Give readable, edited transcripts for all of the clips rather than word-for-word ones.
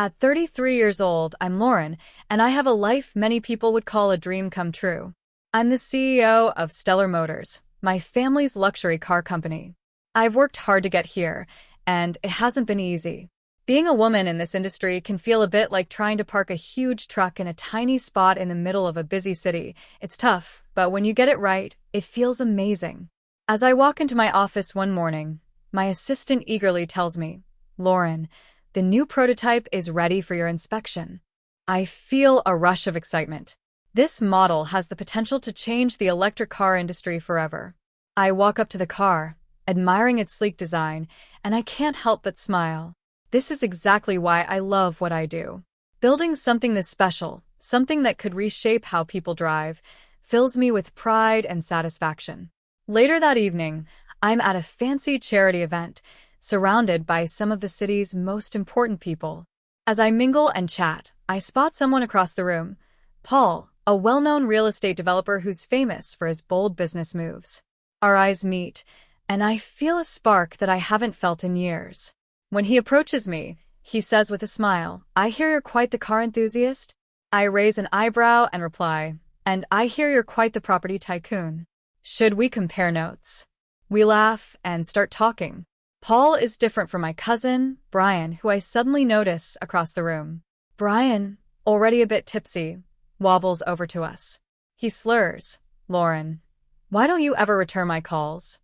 At 33 years old, I'm Lauren, and I have a life many people would call a dream come true. I'm the CEO of Stellar Motors, my family's luxury car company. I've worked hard to get here, and it hasn't been easy. Being a woman in this industry can feel a bit like trying to park a huge truck in a tiny spot in the middle of a busy city. It's tough, but when you get it right, it feels amazing. As I walk into my office one morning, my assistant eagerly tells me, "Lauren, the new prototype is ready for your inspection." I feel a rush of excitement. This model has the potential to change the electric car industry forever. I walk up to the car, admiring its sleek design, and I can't help but smile. This is exactly why I love what I do. Building something this special, something that could reshape how people drive, fills me with pride and satisfaction. Later that evening, I'm at a fancy charity event, surrounded by some of the city's most important people. As I mingle and chat, I spot someone across the room, Paul, a well-known real estate developer who's famous for his bold business moves. Our eyes meet, and I feel a spark that I haven't felt in years. When he approaches me, he says with a smile, "I hear you're quite the car enthusiast." I raise an eyebrow and reply, "And I hear you're quite the property tycoon. Should we compare notes?" We laugh and start talking. Paul is different from my cousin, Brian, who I suddenly notice across the room. Brian, already a bit tipsy, wobbles over to us. He slurs, "Lauren, why don't you ever return my calls?"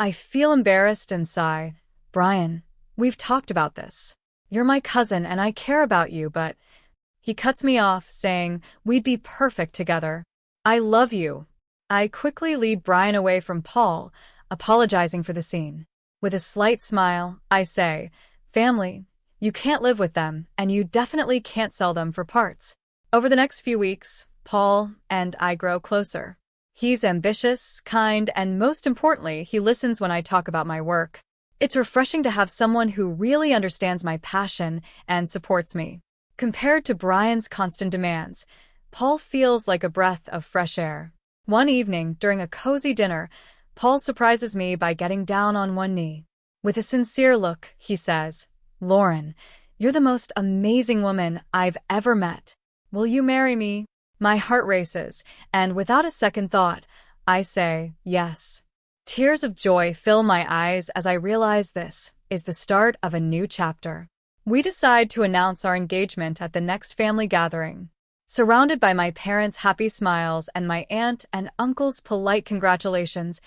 I feel embarrassed and sigh, "Brian, we've talked about this. You're my cousin and I care about you, but..." He cuts me off, saying, "We'd be perfect together. I love you." I quickly lead Brian away from Paul, apologizing for the scene. With a slight smile, I say, "Family, you can't live with them, and you definitely can't sell them for parts." Over the next few weeks, Paul and I grow closer. He's ambitious, kind, and most importantly, he listens when I talk about my work. It's refreshing to have someone who really understands my passion and supports me. Compared to Brian's constant demands, Paul feels like a breath of fresh air. One evening, during a cozy dinner, Paul surprises me by getting down on one knee. With a sincere look, he says, "Lauren, you're the most amazing woman I've ever met. Will you marry me?" My heart races, and without a second thought, I say, "Yes." Tears of joy fill my eyes as I realize this is the start of a new chapter. We decide to announce our engagement at the next family gathering. Surrounded by my parents' happy smiles and my aunt and uncle's polite congratulations,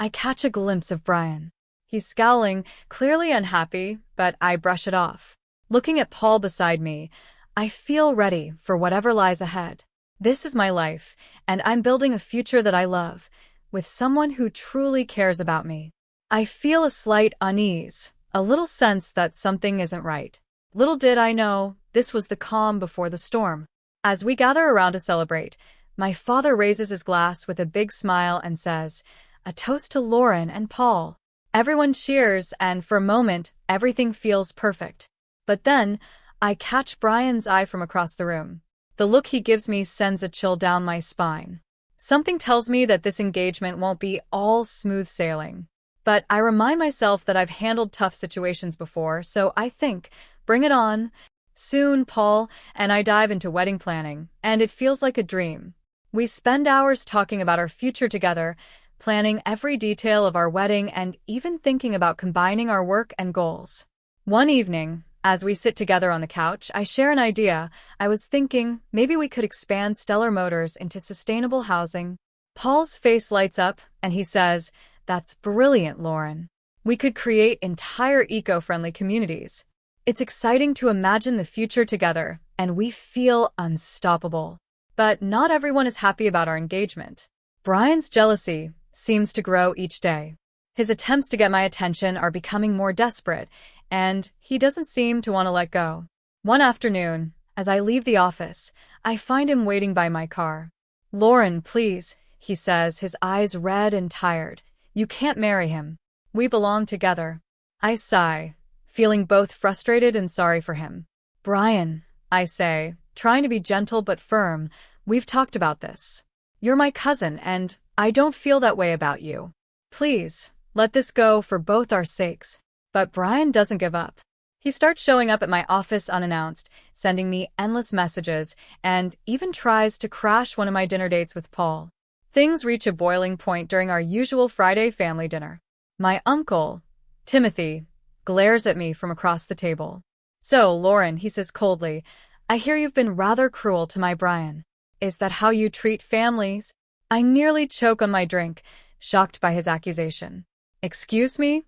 I catch a glimpse of Brian. He's scowling, clearly unhappy, but I brush it off. Looking at Paul beside me, I feel ready for whatever lies ahead. This is my life, and I'm building a future that I love, with someone who truly cares about me. I feel a slight unease, a little sense that something isn't right. Little did I know, this was the calm before the storm. As we gather around to celebrate, my father raises his glass with a big smile and says, "A toast to Lauren and Paul." Everyone cheers, and for a moment, everything feels perfect. But then, I catch Brian's eye from across the room. The look he gives me sends a chill down my spine. Something tells me that this engagement won't be all smooth sailing. But I remind myself that I've handled tough situations before, so I think, bring it on. Soon, Paul and I dive into wedding planning, and it feels like a dream. We spend hours talking about our future together, planning every detail of our wedding and even thinking about combining our work and goals. One evening, as we sit together on the couch, I share an idea. I was thinking maybe we could expand Stellar Motors into sustainable housing. Paul's face lights up, and he says, "That's brilliant, Lauren. We could create entire eco-friendly communities." It's exciting to imagine the future together, and we feel unstoppable. But not everyone is happy about our engagement. Brian's jealousy seems to grow each day. His attempts to get my attention are becoming more desperate, and he doesn't seem to want to let go. One afternoon, as I leave the office, I find him waiting by my car. "Lauren, please," he says, his eyes red and tired. "You can't marry him. We belong together." I sigh, feeling both frustrated and sorry for him. "Brian," I say, trying to be gentle but firm, "we've talked about this. You're my cousin, and I don't feel that way about you. Please, let this go for both our sakes." But Brian doesn't give up. He starts showing up at my office unannounced, sending me endless messages, and even tries to crash one of my dinner dates with Paul. Things reach a boiling point during our usual Friday family dinner. My uncle, Timothy, glares at me from across the table. "So, Lauren," he says coldly, "I hear you've been rather cruel to my Brian. Is that how you treat families?" I nearly choke on my drink, shocked by his accusation. "Excuse me?"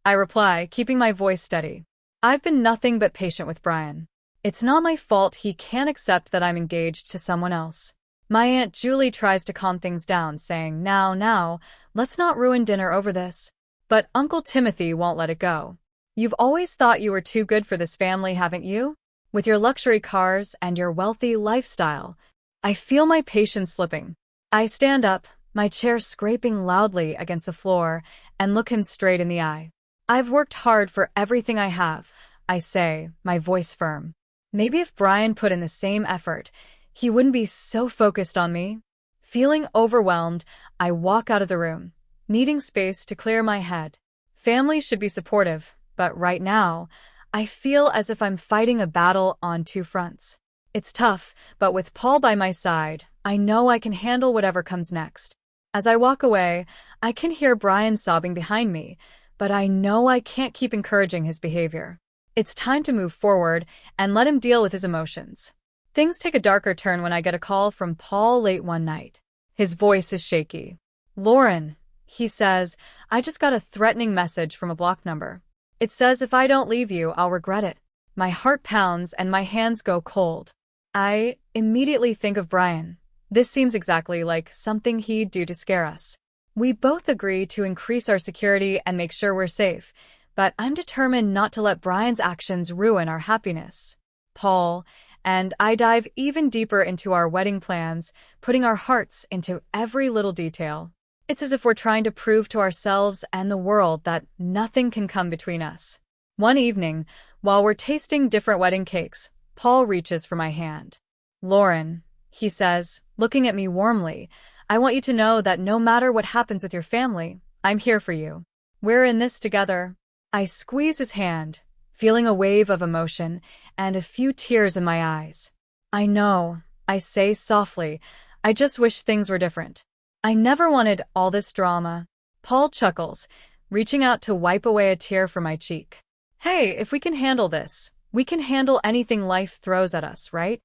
I reply, keeping my voice steady. "I've been nothing but patient with Brian. It's not my fault he can't accept that I'm engaged to someone else." My Aunt Julie tries to calm things down, saying, Now, let's not ruin dinner over this." But Uncle Timothy won't let it go. "You've always thought you were too good for this family, haven't you? With your luxury cars and your wealthy lifestyle." I feel my patience slipping. I stand up, my chair scraping loudly against the floor, and look him straight in the eye. "I've worked hard for everything I have," I say, my voice firm. "Maybe if Brian put in the same effort, he wouldn't be so focused on me." Feeling overwhelmed, I walk out of the room, needing space to clear my head. Family should be supportive, but right now, I feel as if I'm fighting a battle on two fronts. It's tough, but with Paul by my side, I know I can handle whatever comes next. As I walk away, I can hear Brian sobbing behind me, but I know I can't keep encouraging his behavior. It's time to move forward and let him deal with his emotions. Things take a darker turn when I get a call from Paul late one night. His voice is shaky. "Lauren," he says, "I just got a threatening message from a blocked number. It says if I don't leave you, I'll regret it." My heart pounds and my hands go cold. I immediately think of Brian. This seems exactly like something he'd do to scare us. We both agree to increase our security and make sure we're safe, but I'm determined not to let Brian's actions ruin our happiness. Paul and I dive even deeper into our wedding plans, putting our hearts into every little detail. It's as if we're trying to prove to ourselves and the world that nothing can come between us. One evening, while we're tasting different wedding cakes, Paul reaches for my hand. "Lauren," he says, looking at me warmly, "I want you to know that no matter what happens with your family, I'm here for you. We're in this together." I squeeze his hand, feeling a wave of emotion and a few tears in my eyes. "I know," I say softly, "I just wish things were different. I never wanted all this drama." Paul chuckles, reaching out to wipe away a tear from my cheek. "Hey, if we can handle this, we can handle anything life throws at us, right?"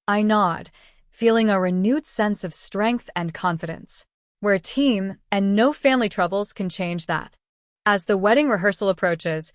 I nod, feeling a renewed sense of strength and confidence. We're a team, and no family troubles can change that. As the wedding rehearsal approaches,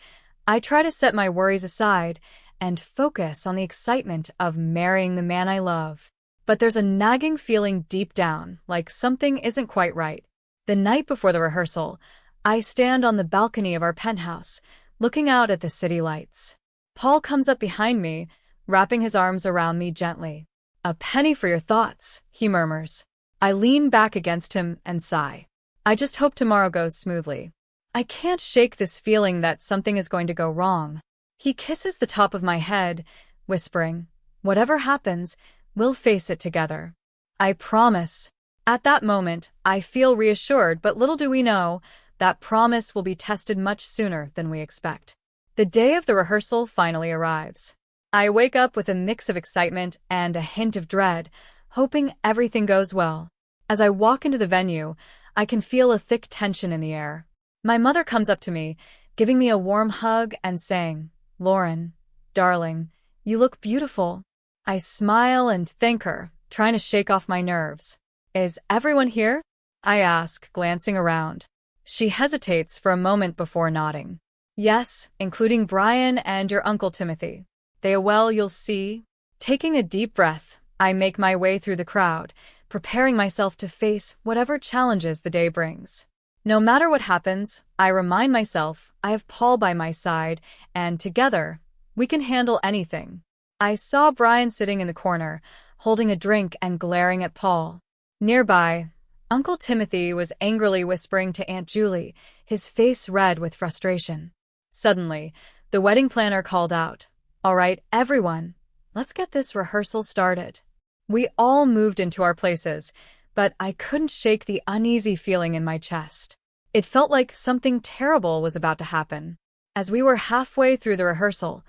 I try to set my worries aside and focus on the excitement of marrying the man I love. But there's a nagging feeling deep down, like something isn't quite right. The night before the rehearsal, I stand on the balcony of our penthouse, looking out at the city lights. Paul comes up behind me, wrapping his arms around me gently. "A penny for your thoughts," he murmurs. I lean back against him and sigh. I just hope tomorrow goes smoothly. I can't shake this feeling that something is going to go wrong. He kisses the top of my head, whispering, "Whatever happens, we'll face it together. I promise." At that moment, I feel reassured, but little do we know, that promise will be tested much sooner than we expect. The day of the rehearsal finally arrives. I wake up with a mix of excitement and a hint of dread, hoping everything goes well. As I walk into the venue, I can feel a thick tension in the air. My mother comes up to me, giving me a warm hug and saying, "Lauren, darling, you look beautiful." I smile and thank her, trying to shake off my nerves. "Is everyone here?" I ask, glancing around. She hesitates for a moment before nodding. "Yes, including Brian and your Uncle Timothy. They are well, you'll see." Taking a deep breath, I make my way through the crowd, preparing myself to face whatever challenges the day brings. No matter what happens, I remind myself I have Paul by my side, and together, we can handle anything. I saw Brian sitting in the corner, holding a drink and glaring at Paul. Nearby, Uncle Timothy was angrily whispering to Aunt Julie, his face red with frustration. Suddenly, the wedding planner called out, "All right, everyone, let's get this rehearsal started." We all moved into our places, but I couldn't shake the uneasy feeling in my chest. It felt like something terrible was about to happen. As we were halfway through the rehearsal,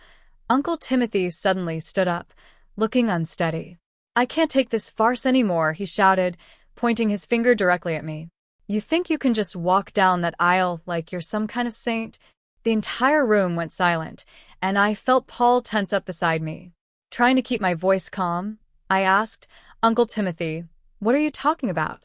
Uncle Timothy suddenly stood up, looking unsteady. "I can't take this farce anymore," he shouted, pointing his finger directly at me. "You think you can just walk down that aisle like you're some kind of saint?" The entire room went silent, and I felt Paul tense up beside me. Trying to keep my voice calm, I asked, "Uncle Timothy, what are you talking about?"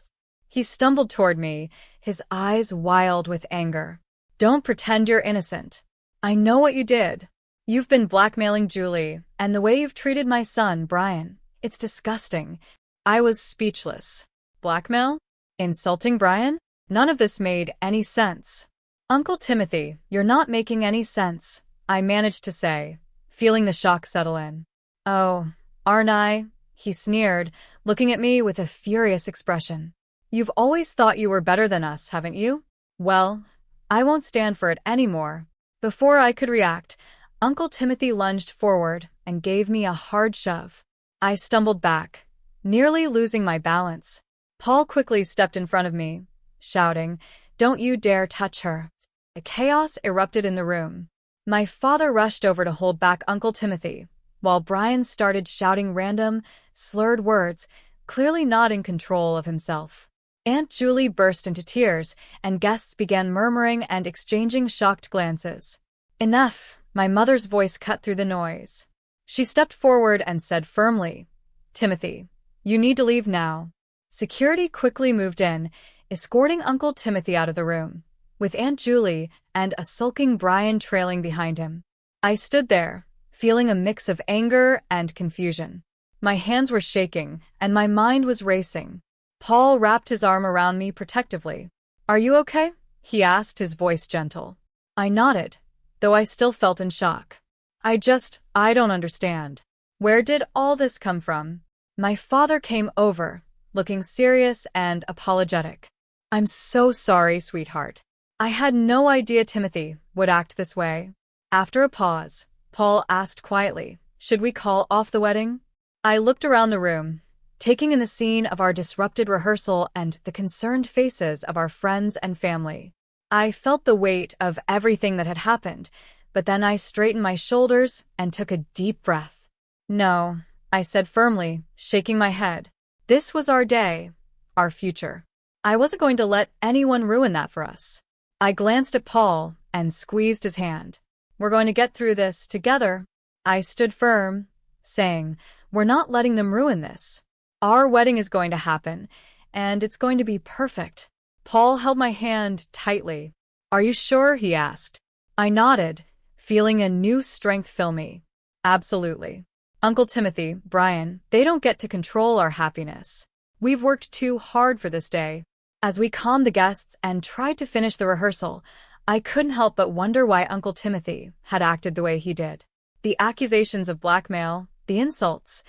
He stumbled toward me, his eyes wild with anger. "Don't pretend you're innocent. I know what you did. You've been blackmailing Julie, and the way you've treated my son, Brian, it's disgusting." I was speechless. Blackmail? Insulting Brian? None of this made any sense. "Uncle Timothy, you're not making any sense," I managed to say, feeling the shock settle in. "Oh, aren't I?" he sneered, looking at me with a furious expression. "You've always thought you were better than us, haven't you? Well, I won't stand for it anymore." Before I could react, Uncle Timothy lunged forward and gave me a hard shove. I stumbled back, nearly losing my balance. Paul quickly stepped in front of me, shouting, "Don't you dare touch her." A chaos erupted in the room. My father rushed over to hold back Uncle Timothy, while Brian started shouting random, slurred words, clearly not in control of himself. Aunt Julie burst into tears, and guests began murmuring and exchanging shocked glances. "Enough," my mother's voice cut through the noise. She stepped forward and said firmly, "Timothy, you need to leave now." Security quickly moved in, escorting Uncle Timothy out of the room, with Aunt Julie and a sulking Brian trailing behind him. I stood there, feeling a mix of anger and confusion. My hands were shaking, and my mind was racing. Paul wrapped his arm around me protectively. "Are you okay?" he asked, his voice gentle. I nodded, though I still felt in shock. I don't understand. Where did all this come from?" My father came over, looking serious and apologetic. "I'm so sorry, sweetheart. I had no idea Timothy would act this way." After a pause, Paul asked quietly, "Should we call off the wedding?" I looked around the room, taking in the scene of our disrupted rehearsal and the concerned faces of our friends and family. I felt the weight of everything that had happened, but then I straightened my shoulders and took a deep breath. "No," I said firmly, shaking my head. "This was our day, our future. I wasn't going to let anyone ruin that for us." I glanced at Paul and squeezed his hand. "We're going to get through this together." I stood firm, saying, "We're not letting them ruin this. Our wedding is going to happen, and it's going to be perfect." Paul held my hand tightly. "Are you sure?" he asked. I nodded, feeling a new strength fill me. "Absolutely. Uncle Timothy, Brian, they don't get to control our happiness. We've worked too hard for this day." As we calmed the guests and tried to finish the rehearsal, I couldn't help but wonder why Uncle Timothy had acted the way he did. The accusations of blackmail, the insults.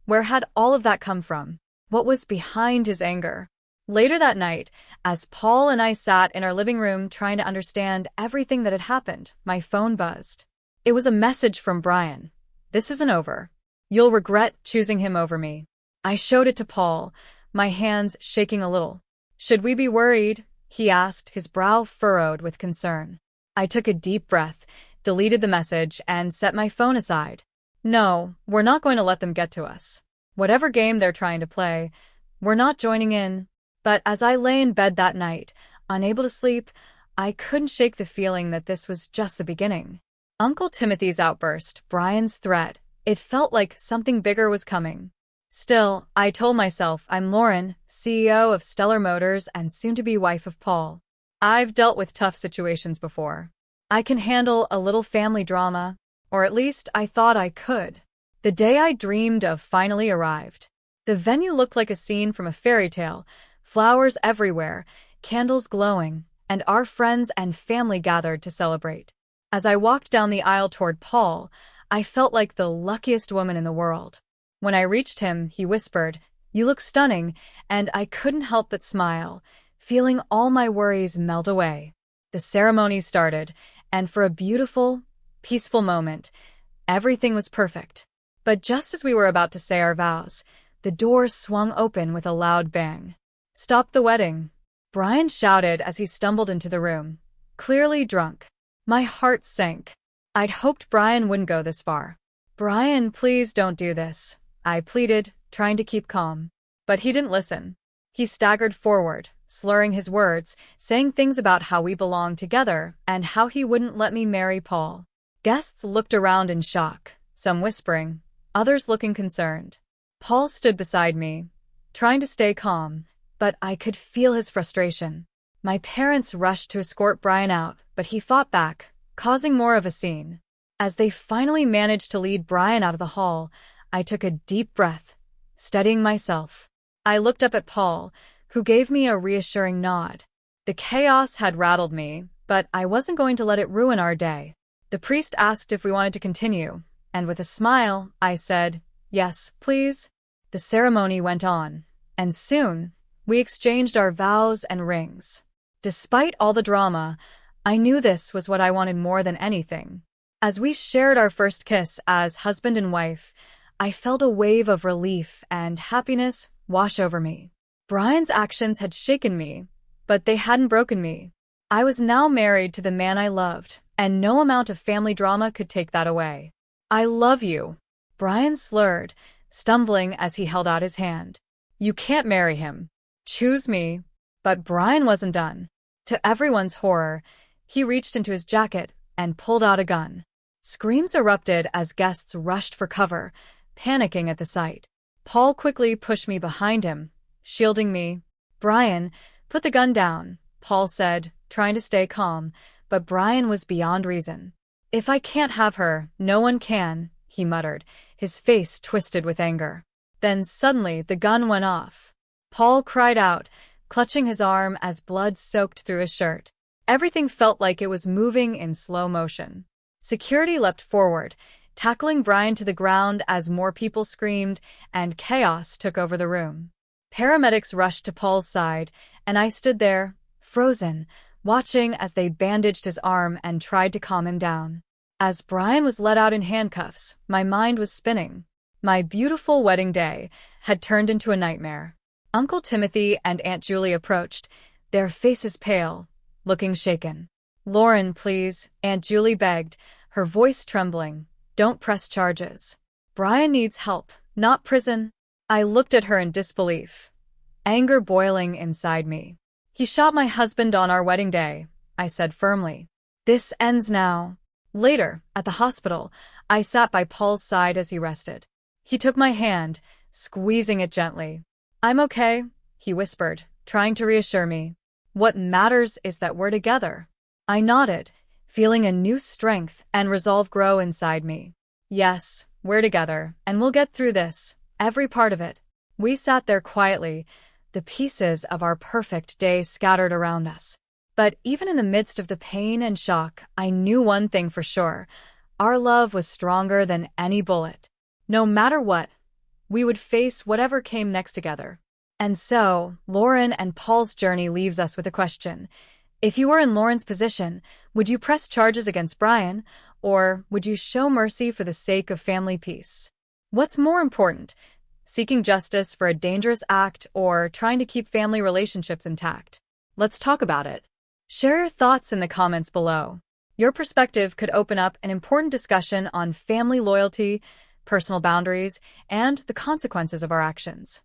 Where had all of that come from? What was behind his anger? Later that night, as Paul and I sat in our living room trying to understand everything that had happened, my phone buzzed. It was a message from Brian. "This isn't over. You'll regret choosing him over me." I showed it to Paul, my hands shaking a little. "Should we be worried?" he asked, his brow furrowed with concern. I took a deep breath, deleted the message, and set my phone aside. "No, we're not going to let them get to us. Whatever game they're trying to play, we're not joining in." But as I lay in bed that night, unable to sleep, I couldn't shake the feeling that this was just the beginning. Uncle Timothy's outburst, Brian's threat, it felt like something bigger was coming. Still, I told myself I'm Lauren, CEO of Stellar Motors and soon-to-be wife of Paul. I've dealt with tough situations before. I can handle a little family drama, or at least I thought I could. The day I dreamed of finally arrived. The venue looked like a scene from a fairy tale, flowers everywhere, candles glowing, and our friends and family gathered to celebrate. As I walked down the aisle toward Paul, I felt like the luckiest woman in the world. When I reached him, he whispered, "You look stunning," and I couldn't help but smile, feeling all my worries melt away. The ceremony started, and for a beautiful, peaceful moment, everything was perfect. But just as we were about to say our vows, the door swung open with a loud bang. "Stop the wedding," Brian shouted as he stumbled into the room, clearly drunk. My heart sank. I'd hoped Brian wouldn't go this far. "Brian, please don't do this," I pleaded, trying to keep calm. But he didn't listen. He staggered forward, slurring his words, saying things about how we belonged together and how he wouldn't let me marry Paul. Guests looked around in shock, some whispering, others looking concerned. Paul stood beside me, trying to stay calm, but I could feel his frustration. My parents rushed to escort Brian out, but he fought back, causing more of a scene. As they finally managed to lead Brian out of the hall, I took a deep breath, steadying myself. I looked up at Paul, who gave me a reassuring nod. The chaos had rattled me, but I wasn't going to let it ruin our day. The priest asked if we wanted to continue, and with a smile, I said, "Yes, please." The ceremony went on, and soon, we exchanged our vows and rings. Despite all the drama, I knew this was what I wanted more than anything. As we shared our first kiss as husband and wife, I felt a wave of relief and happiness wash over me. Brian's actions had shaken me, but they hadn't broken me. I was now married to the man I loved, and no amount of family drama could take that away. "I love you," Brian slurred, stumbling as he held out his hand. "You can't marry him. Choose me." But Brian wasn't done. To everyone's horror, he reached into his jacket and pulled out a gun. Screams erupted as guests rushed for cover, panicking at the sight. Paul quickly pushed me behind him, shielding me. "Brian, put the gun down," Paul said, trying to stay calm, but Brian was beyond reason. "If I can't have her, no one can," he muttered, his face twisted with anger. Then suddenly the gun went off. Paul cried out, clutching his arm as blood soaked through his shirt. Everything felt like it was moving in slow motion. Security leapt forward, tackling Brian to the ground as more people screamed, and chaos took over the room. Paramedics rushed to Paul's side, and I stood there, frozen, watching as they bandaged his arm and tried to calm him down. As Brian was let out in handcuffs, my mind was spinning. My beautiful wedding day had turned into a nightmare. Uncle Timothy and Aunt Julie approached, their faces pale, looking shaken. "Lauren, please," Aunt Julie begged, her voice trembling. "Don't press charges. Brian needs help, not prison." I looked at her in disbelief, anger boiling inside me. "He shot my husband on our wedding day," I said firmly. "This ends now." Later, at the hospital, I sat by Paul's side as he rested. He took my hand, squeezing it gently. "I'm okay," he whispered, trying to reassure me. "What matters is that we're together." I nodded, feeling a new strength and resolve grow inside me. "Yes, we're together, and we'll get through this, every part of it." We sat there quietly, the pieces of our perfect day scattered around us. But even in the midst of the pain and shock, I knew one thing for sure. Our love was stronger than any bullet. No matter what, we would face whatever came next together. And so, Lauren and Paul's journey leaves us with a question. If you were in Lauren's position, would you press charges against Brian, or would you show mercy for the sake of family peace? What's more important, seeking justice for a dangerous act or trying to keep family relationships intact? Let's talk about it. Share your thoughts in the comments below. Your perspective could open up an important discussion on family loyalty, personal boundaries, and the consequences of our actions.